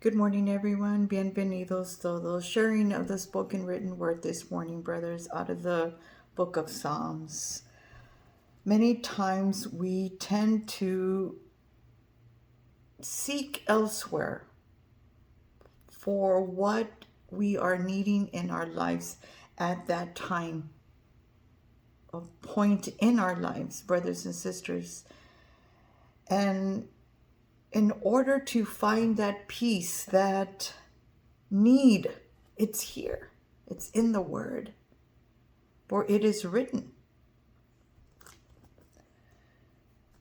Good morning, everyone. Bienvenidos todos. Sharing of the spoken written word this morning, brothers, out of the book of Psalms. Many times we tend to seek elsewhere for what we are needing in our lives at that time, a point in our lives, brothers and sisters. And in order to find that peace, that need, it's here. It's in the Word. For it is written.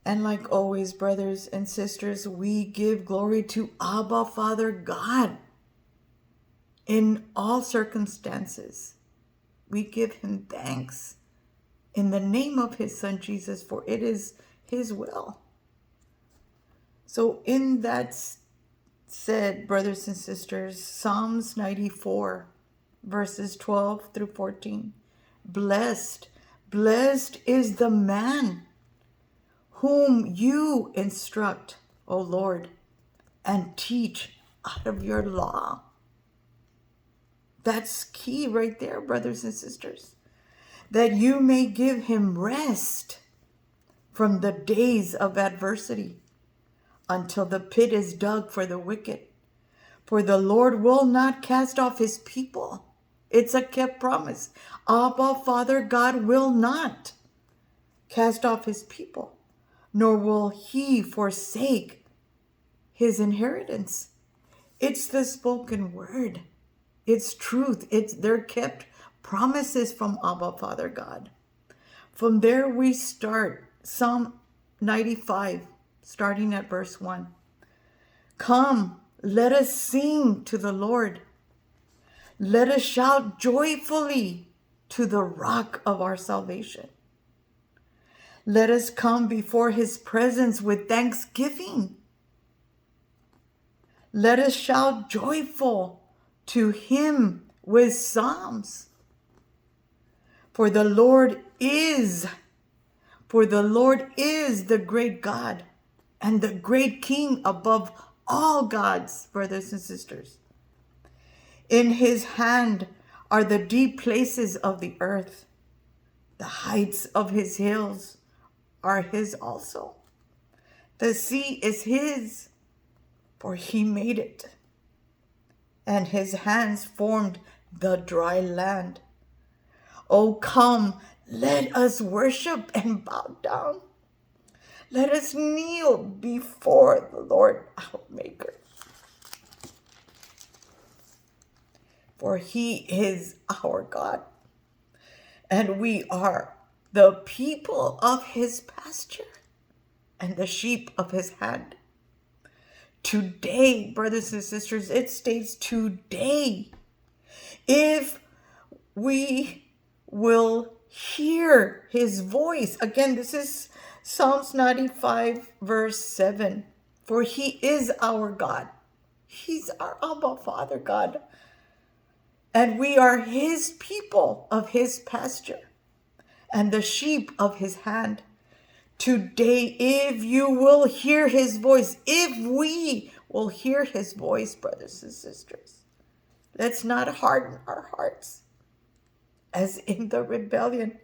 And like always, brothers and sisters, we give glory to Abba, Father God, in all circumstances. We give him thanks in the name of his Son Jesus, for it is his will. So in that said, brothers and sisters, Psalms 94, verses 12 through 14. Blessed is the man whom you instruct, O Lord, and teach out of your law. That's key right there, brothers and sisters. That you may give him rest from the days of adversity until the pit is dug for the wicked. For the Lord will not cast off his people. It's a kept promise. Abba, Father God, will not cast off his people, nor will he forsake his inheritance. It's the spoken word. It's truth. They're kept promises from Abba, Father God. From there we start. Psalm 95, starting at verse 1. Come, let us sing to the Lord. Let us shout joyfully to the rock of our salvation. Let us come before his presence with thanksgiving. Let us shout joyful to him with psalms. For the Lord is the great God and the great King above all gods, brothers and sisters. In his hand are the deep places of the earth. The heights of his hills are his also. The sea is his, for he made it, and his hands formed the dry land. Oh, come, let us worship and bow down. Let us kneel before the Lord our Maker. For he is our God, and we are the people of his pasture and the sheep of his hand. Today, brothers and sisters, it states today, if we will hear his voice. Again, this is Psalms 95, verse 7. For he is our God. He's our Abba, Father God. And we are his people of his pasture and the sheep of his hand. Today, if you will hear his voice, if we will hear his voice, brothers and sisters, let's not harden our hearts as in the rebellion,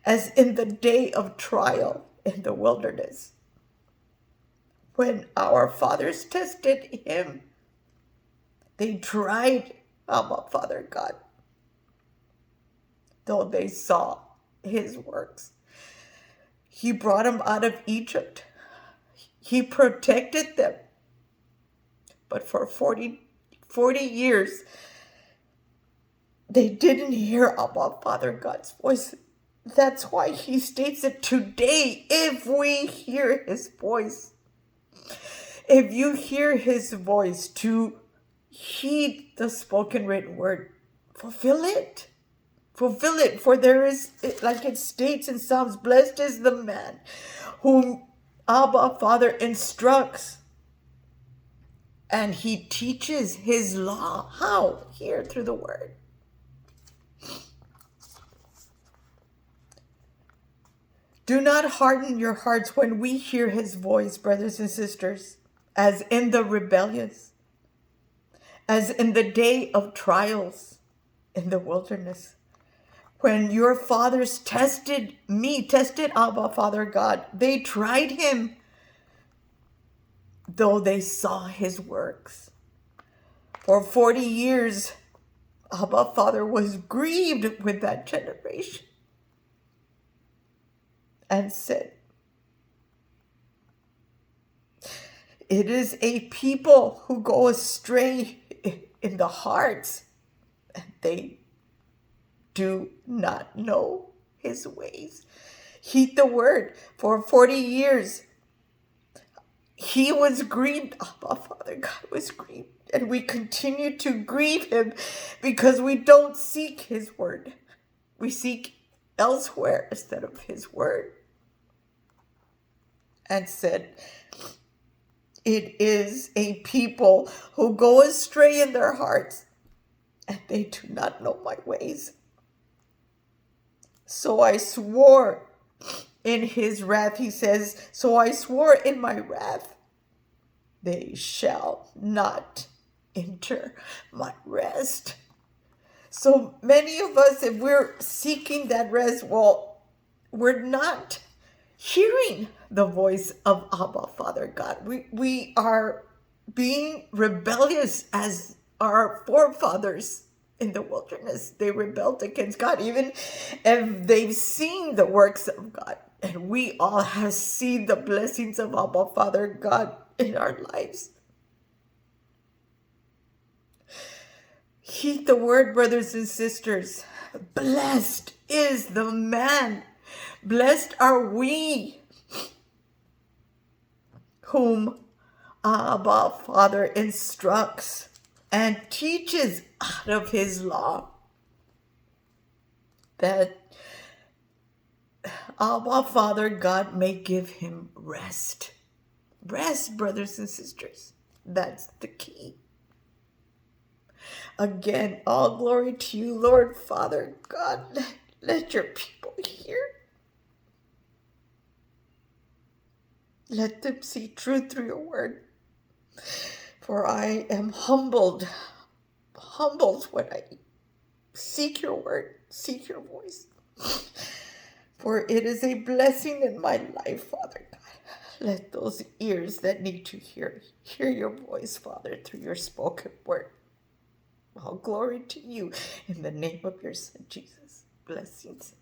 as in the day of trial in the wilderness, when our fathers tested him. They tried Abba, Father God, though they saw his works. He brought them out of Egypt. He protected them. But for 40 years, they didn't hear Abba, Father God's voice. That's why he states it today, if we hear his voice. If you hear his voice, to heed the spoken written word, fulfill it. Fulfill it, for there is, like it states in Psalms, blessed is the man whom Abba, Father, instructs. And he teaches his law. How? Here, through the word. Do not harden your hearts when we hear his voice, brothers and sisters, as in the rebellious. as in the day of trials in the wilderness, when your fathers tested me, tested Abba, Father God. They tried him, though they saw his works. For 40 years, Abba, Father was grieved with that generation and said, it is a people who go astray in the hearts, and they do not know his ways. Heed the word. For 40 years, he was grieved. Abba, Father God was grieved. And we continue to grieve him because we don't seek his word. We seek elsewhere instead of his word. And said, it is a people who go astray in their hearts, and they do not know my ways. So I swore in his wrath, he says, so I swore in my wrath, they shall not enter my rest. So many of us, if we're seeking that rest, well, we're not hearing the voice of Abba, Father God. We are being rebellious as our forefathers in the wilderness. They rebelled against God, even if they've seen the works of God. And we all have seen the blessings of Abba, Father God in our lives. Heed the word, brothers and sisters. Blessed is the man. Blessed are we whom Abba, Father, instructs and teaches out of his law, that Abba, Father, God may give him rest. Rest, brothers and sisters. That's the key. Again, all glory to you, Lord, Father, God. Let your people hear. Let them see truth through your word. For I am humbled when I seek your word, seek your voice. For it is a blessing in my life, Father God. Let those ears that need to hear your voice, Father, through your spoken word. All glory to you in the name of your Son, Jesus. Blessings.